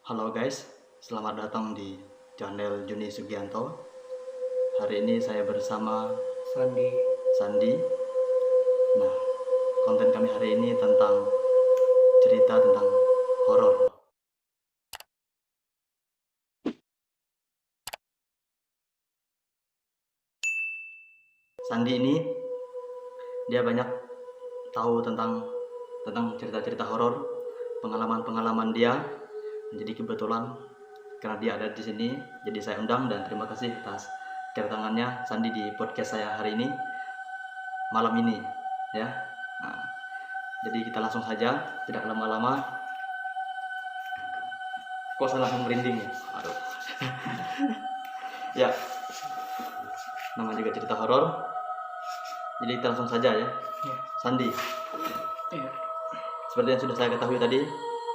Halo guys, selamat datang di channel Juni Sugianto. Hari ini saya bersama Sandi. Nah, konten kami hari ini tentang cerita tentang horor. Sandi ini dia banyak tahu tentang cerita-cerita horor, pengalaman-pengalaman dia. Jadi kebetulan karena dia ada di sini, jadi saya undang dan terima kasih atas kedatangannya Sandi di podcast saya hari ini, malam ini, ya. Nah, jadi kita langsung saja, tidak lama-lama. Kok saya langsung merinding ya? Aduh. Ya, nama juga cerita horor. Jadi kita langsung saja ya. Sandi. Iya. Seperti yang sudah saya ketahui tadi,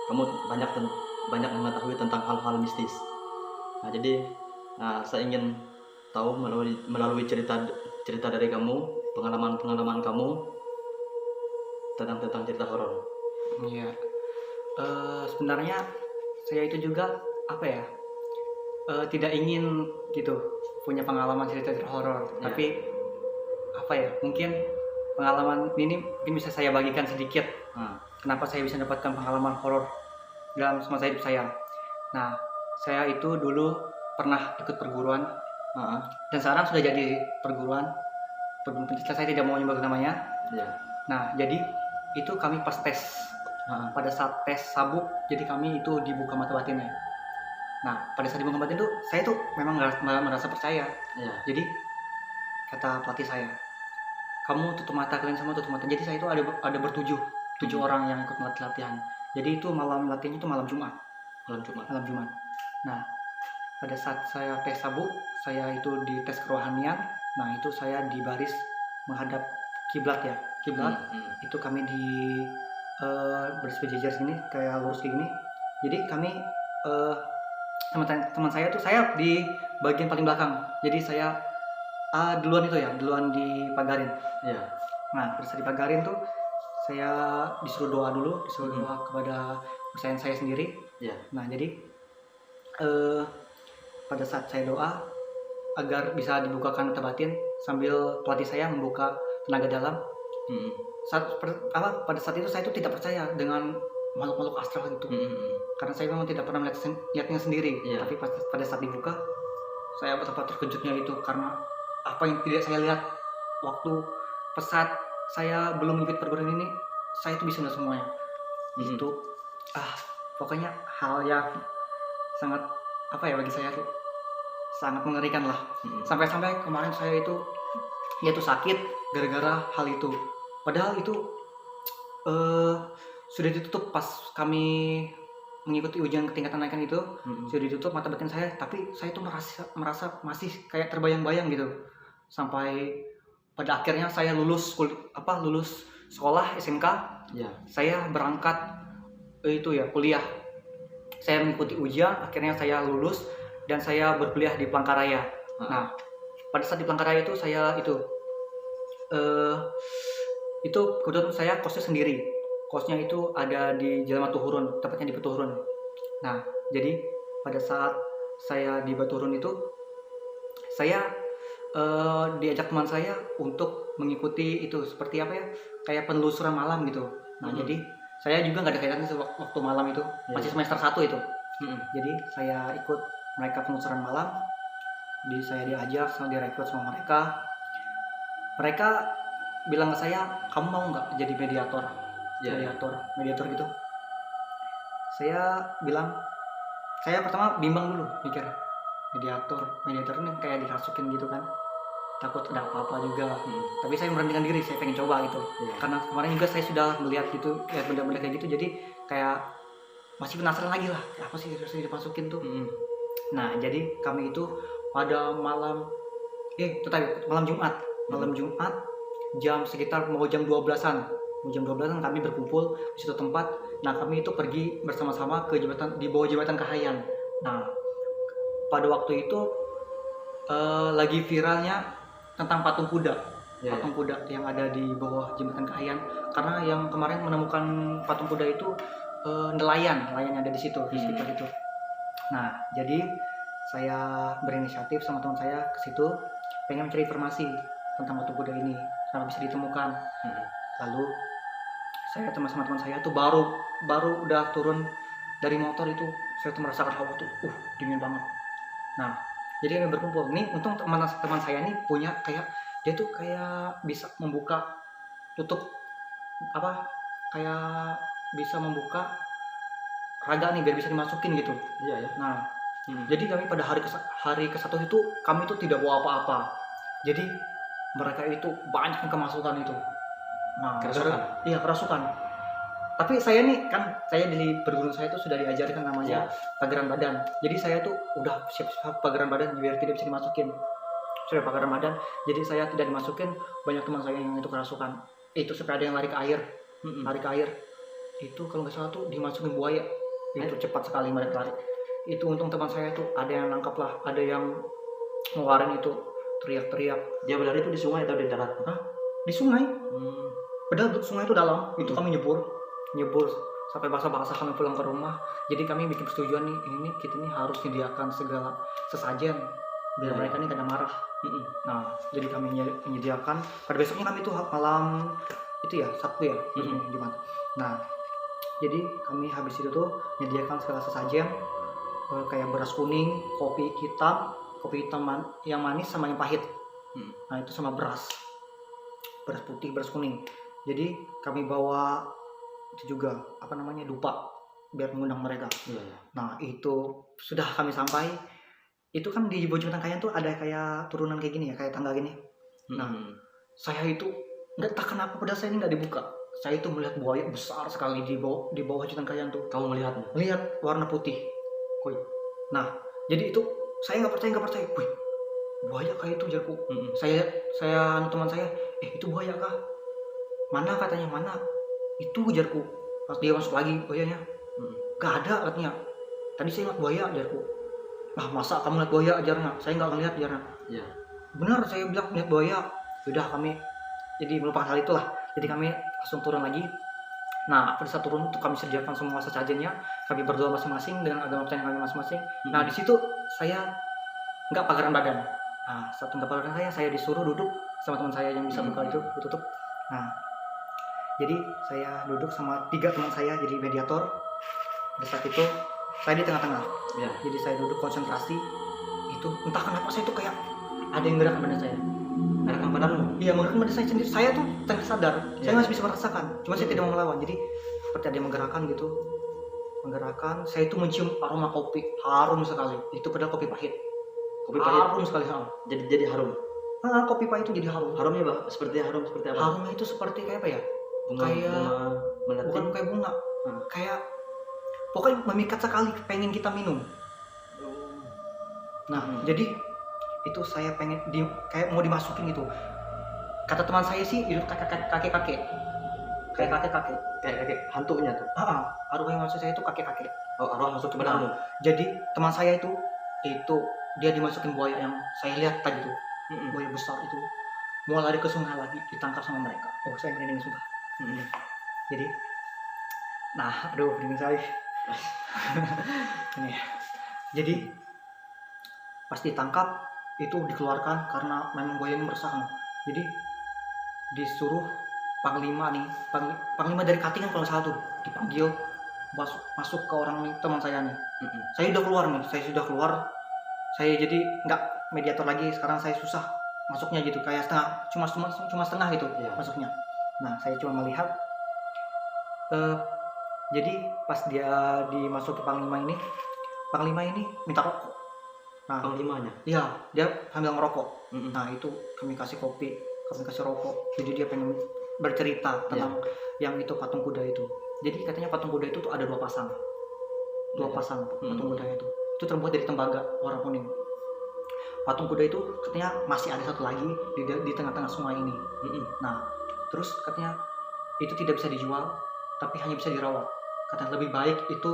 kamu banyak mengetahui tentang hal-hal mistis. Nah, jadi saya ingin tahu melalui cerita dari kamu, pengalaman kamu tentang cerita horor. Iya. Sebenarnya saya itu juga tidak ingin gitu punya pengalaman cerita horor, Ya. tapi mungkin pengalaman ini mungkin bisa saya bagikan sedikit. Kenapa saya bisa mendapatkan pengalaman horor dalam semasa hidup saya. Nah, saya itu dulu pernah ikut perguruan dan sekarang sudah jadi perguruan pendidikan, saya tidak mau menyebut namanya. Ya. Nah, jadi itu kami pas tes. Pada saat tes sabuk, jadi kami itu dibuka mata batinnya. Nah, pada saat dibuka batin itu, saya tuh memang merasa percaya. Ya. Jadi kata pelatih saya, kamu tutup mata, kalian semua tutup mata. Jadi saya itu ada tujuh orang yang ikut latihan. Jadi itu malam latihannya itu malam Jumat. Nah, pada saat saya tes sabuk, saya itu di tes kerohanian. Nah, itu saya di baris menghadap kiblat ya. Itu kami di baris berjejer sini kayak lurus kayak gini. Jadi kami teman saya tuh, saya di bagian paling belakang. Jadi saya duluan di pagarin. Ya. Nah, pada saat dipagarin tuh saya disuruh doa kepada kesayangan saya sendiri. Ya. Nah, jadi pada saat saya doa agar bisa dibukakan mata batin sambil pelatih saya membuka tenaga dalam. Pada saat itu saya itu tidak percaya dengan makhluk-makhluk astral itu. Karena saya memang tidak pernah melihatnya sendiri. Yeah. Tapi pada saat dibuka, saya betapa terkejutnya itu karena apa yang tidak saya lihat waktu pesat saya belum ikut perguruan ini, saya itu bisa melihat semuanya. Itu pokoknya hal yang sangat bagi saya tuh sangat mengerikan lah. Sampai-sampai kemarin saya itu sakit gara-gara hal itu. Padahal itu sudah ditutup pas kami mengikuti ujian tingkatan naikan itu. Sudah ditutup mata batin saya, tapi saya itu merasa masih kayak terbayang-bayang gitu. Sampai pada akhirnya saya lulus sekolah SMK. Ya. Saya berangkat kuliah. Saya mengikuti ujian, akhirnya saya lulus dan saya berkuliah di Palangkaraya. Nah, pada saat di Palangkaraya itu saya kebetulan saya kosnya sendiri. Kosnya itu ada di Jalan Matuhurun, tepatnya di Petuhurun. Nah, jadi pada saat saya di Batuhurun itu, saya diajak teman saya untuk mengikuti itu seperti kayak penelusuran malam gitu. Nah, jadi saya juga nggak ada kaitannya waktu malam itu, masih semester 1 itu. Jadi saya ikut mereka penelusuran malam. Saya diajak sama direkrut sama mereka. Mereka bilang ke saya, kamu mau nggak jadi mediator? Mediator gitu. Saya bilang, saya pertama bimbang dulu mikir, mediator ini kayak dirasukin gitu kan, takut ada apa-apa juga. Tapi saya memberanikan diri, saya pengen coba gitu. Karena kemarin juga saya sudah melihat gitu, lihat benda-benda kayak gitu, jadi kayak masih penasaran lagi lah, apa sih harus dimasukin tuh. Nah, jadi kami itu pada malam Jumat jam sekitar mau jam 12-an kami berkumpul di suatu tempat. Nah, kami itu pergi bersama-sama di bawah jembatan Kahayan. Nah, pada waktu itu lagi viralnya tentang patung kuda. Patung kuda yang ada di bawah jembatan Kahayan, karena yang kemarin menemukan patung kuda itu nelayan yang ada di situ, di sekitar itu. Nah, jadi saya berinisiatif sama teman saya ke situ pengen mencari informasi tentang patung kuda ini kenapa bisa ditemukan. Lalu saya sama teman saya tuh baru udah turun dari motor itu, saya tuh merasakan hawa tuh dingin banget. Nah, jadi kami berkumpul nih, untung teman saya nih punya kayak, dia tuh kayak bisa membuka tutup apa, kayak bisa membuka raga nih biar bisa dimasukin gitu. Iya ya. Nah, jadi kami pada hari ke satu itu kami tuh tidak bawa apa-apa. Jadi mereka itu banyak yang kemasukan itu. Nah, Kerasukan? Iya, kerasukan. Tapi saya nih kan, saya di perguruan saya itu sudah diajarkan namanya pageran badan. Jadi saya tuh udah siap-siap pageran badan biar tidak bisa dimasukin. Sudah pageran badan, jadi saya tidak dimasukin. Banyak teman saya yang itu kerasukan. Itu sampai ada yang lari ke air. Lari ke air. Itu kalau nggak salah tuh dimasukin buaya. Itu cepat sekali mereka lari. Itu untung teman saya tuh ada yang nangkap lah, ada yang ngeluarin itu, teriak-teriak. Dia berlari itu di sungai atau di darat? Di sungai. Padahal sungai itu dalam. Itu kami nyebur sampai basah-basah kami pulang ke rumah. Jadi kami bikin persetujuan nih, ini kita nih harus menyediakan segala sesajen biar mereka nih kada marah. Nah, jadi kami menyediakan. Pada besoknya kami tuh malam itu ya, Sabtu ya, Jumat. Nah, jadi kami habis itu tuh menyediakan segala sesajen, kayak beras kuning, kopi hitam yang manis sama yang pahit. Nah, itu sama beras putih, beras kuning. Jadi kami bawa itu juga dupa biar mengundang mereka. Nah, itu sudah kami sampai. Itu kan di Bojonegoro Kayan tuh ada kayak turunan kayak gini ya, kayak tangga gini. Nah, saya itu nggak tak kenapa pada saya ini nggak dibuka. Saya itu melihat buaya besar sekali di bawah Jembatan Kayan tuh. Kamu Melihat warna putih. Nah, jadi itu saya nggak percaya. Wih, buaya kayak itu, jarku. Saya teman saya, itu buaya kah? Mana, katanya, mana? Itu, jarku. Pas dia masuk lagi buayanya, gak ada, katanya. Tadi saya lihat buaya, jarku. Masa kamu lihat buaya, ajarnya? Saya nggak ngelihat, ajarnya. Benar, saya bilang lihat buaya. Sudah, kami jadi melupakan hal itulah. Jadi kami langsung turun lagi. Nah, pada saat turun itu kami sediakan semua sesajennya. Kami berdoa masing-masing dengan agama percayaan kami masing-masing. Nah, di situ saya nggak pageran badan. Nah, saat nggak pageran saya disuruh duduk sama teman saya yang bisa buka itu tutup. Nah, jadi saya duduk sama 3 teman saya jadi mediator. Pada saat itu saya di tengah-tengah. Jadi saya duduk konsentrasi. Itu entah kenapa saya tuh kayak ada yang gerakkan badan saya. Gerakan badanmu? Iya, menggerakkan badan saya sendiri. Saya tuh tanpa sadar. Saya masih bisa merasakan. Cuma saya tidak mau melawan. Jadi seperti ada yang menggerakkan gitu. Saya itu mencium aroma kopi, harum sekali. Itu padahal kopi pahit. Kopi pahit? Harum sekali. Jadi harum? Kopi pahit itu jadi harum. Harumnya seperti apa? Harumnya itu seperti kayak apa ya? Bunga melati? Bukan kayak bunga. Kayak pokoknya memikat sekali, pengen kita minum. Nah, jadi itu saya pengen kayak mau dimasukin gitu. Kata teman saya sih itu kakek-kakek. Kayak kakek-kakek. Kayak hantunya tuh? Arwah yang masuk saya itu kakek-kakek. Arwah masuk ke badanmu? Jadi teman saya itu dia dimasukin buaya yang saya lihat tadi tuh. Buaya besar itu mau lari ke sungai lagi, ditangkap sama mereka. Saya merinding sumpah. Jadi, nah, merinding sekali. Ini. Jadi pas ditangkap itu dikeluarkan karena memang buaya ini meresahkan. Jadi disuruh panglima dari Katingan kalau salah tuh dipanggil masuk ke orang teman saya nih. Saya sudah keluar. Saya jadi nggak mediator lagi. Sekarang saya susah masuknya gitu, kayak cuma setengah gitu masuknya. Nah, saya cuma melihat. Jadi pas dia dimasuk ke panglima ini minta rokok. Nah, panglimanya? Iya, dia sambil ngerokok. Nah, itu kami kasih kopi, kami kasih rokok. Jadi dia pengen bercerita tentang yang itu patung kuda itu. Jadi katanya patung kuda itu tuh ada 2 pasang. 2 pasang patung kuda itu. Itu terbuat dari tembaga warna kuning. Patung kuda itu katanya masih ada satu lagi di tengah-tengah sungai ini. Nah, terus katanya itu tidak bisa dijual, tapi hanya bisa dirawat. Katanya lebih baik itu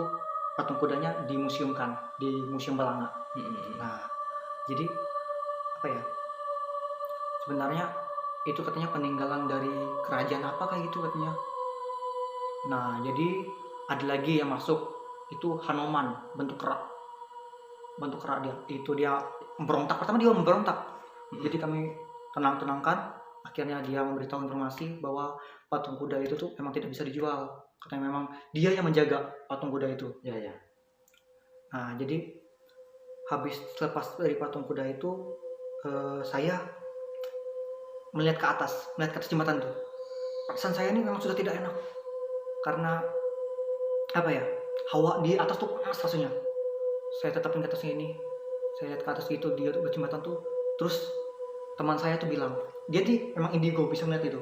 patung kudanya dimuseumkan di Museum Balanga. Nah, jadi apa ya? Sebenarnya itu katanya peninggalan dari kerajaan apa kayak gitu katanya. Nah, jadi ada lagi yang masuk itu Hanoman bentuk kerak. bantu kerak dia. Itu dia memberontak, pertama dia memberontak. Jadi kami tenangkan, akhirnya dia memberitahu informasi bahwa patung kuda itu tuh memang tidak bisa dijual, katanya memang dia yang menjaga patung kuda itu. Ya, ya. Nah jadi habis lepas dari patung kuda itu, saya melihat ke atas jembatan tuh. Perasaan saya ini memang sudah tidak enak, karena apa ya, hawa di atas tuh panas rasanya. Saya tetapin ke atasnya ini, saya lihat ke atas gitu, dia tuh berjembatan tuh. Terus teman saya tuh bilang, dia sih memang indigo, bisa melihat itu.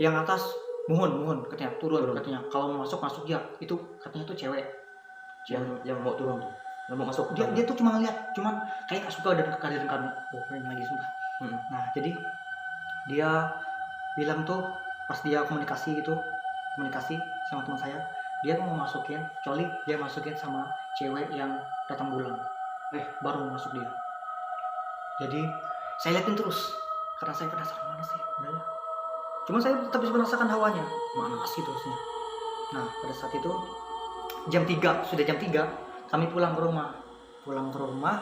Yang atas mohon katanya turun. Katanya kalau mau masuk ya, itu katanya tuh cewek Yang mau turun tuh, yang mau masuk. dia tuh cuma ngeliat, cuman kayak gak suka dengan kehadiran kami. Ini lagi sumpah. Nah jadi dia bilang tuh, pas dia komunikasi sama teman saya, dia mau masukin, kecuali dia masukin sama cewek yang datang bulan, baru masuk dia. Jadi saya liatin terus, karena saya penasaran mana sih udahlah. Cuma saya tetap bisa merasakan hawanya, panas gitu rasanya. Nah pada saat itu sudah jam 3, kami pulang ke rumah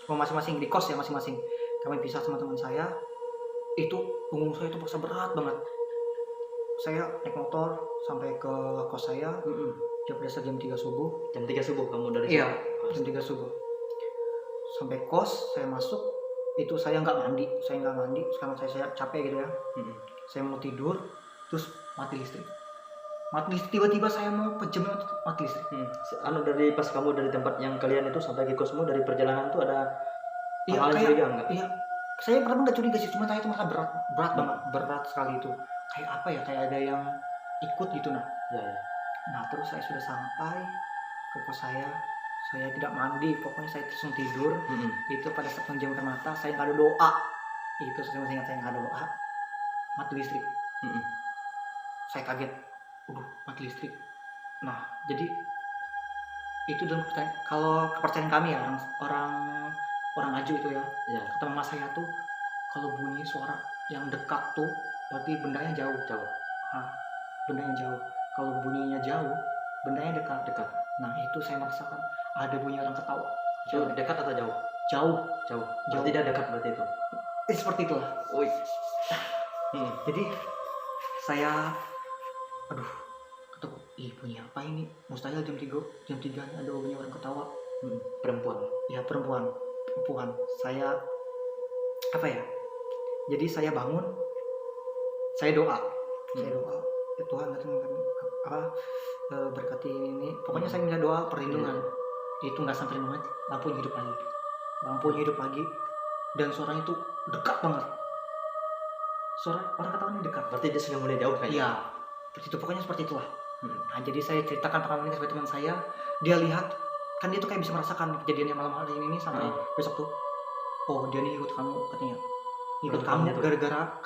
masing-masing, di kos ya masing-masing. Kami pisah sama teman saya. Itu punggung saya itu paksa berat banget. Saya naik motor sampai ke kos saya. Jam 3 subuh. Jam 3 subuh kamu dari Iya, jam 3 subuh. Sampai kos, saya masuk. Itu saya nggak mandi. Sekarang saya capek gitu ya. Saya mau tidur, terus mati listrik. Tiba-tiba saya mau pejam, mati listrik. Dari pas kamu dari tempat yang kalian itu sampai ke kosmu, dari perjalanan tuh ada hal yang curiga enggak? Iya, saya pertama nggak curiga sih, cuma saya itu merasa berat banget, berat sekali itu. Kayak apa ya, kayak ada yang ikut gitu nah. Ya. Nah terus saya sudah sampai ke kos saya tidak mandi, pokoknya saya langsung tidur. Itu pada saat menjamkan mata, saya nggak ada doa. Itu saya masih ingat, saya nggak ada doa, mati listrik. Saya kaget, mati listrik. Nah jadi itu dalam kalau kepercayaan kami ya, orang Aju itu ya. Kata mama saya tuh, kalau bunyi suara yang dekat tuh berarti bendanya jauh. Bendanya jauh. Kalau bunyinya jauh, bendanya dekat. Nah itu saya merasakan ada bunyi orang ketawa. Jauh, dekat atau jauh? Jauh. Tidak dekat berarti itu. Seperti itulah. Jadi saya bunyi apa ini? Mustahil jam 3 ada bunyi orang ketawa. Perempuan. Ya perempuan. Saya apa ya? Jadi saya bangun, saya doa. Ya Tuhan, berkati ini. Pokoknya saya minta doa perlindungan. Itu nggak sampai 5 menit, lampunya hidup lagi. Dan suaranya itu dekat banget. Suara orang ketawa ini dekat. Berarti dia sudah mulai jauh kayaknya. Iya. Itu pokoknya seperti itulah. Nah, jadi saya ceritakan pengalaman ini kepada teman saya. Dia lihat, kan dia tuh kayak bisa merasakan kejadian yang malam hari ini sampai besok tuh. Oh dia nih ikut kamu katanya. Ikut kamu gara-gara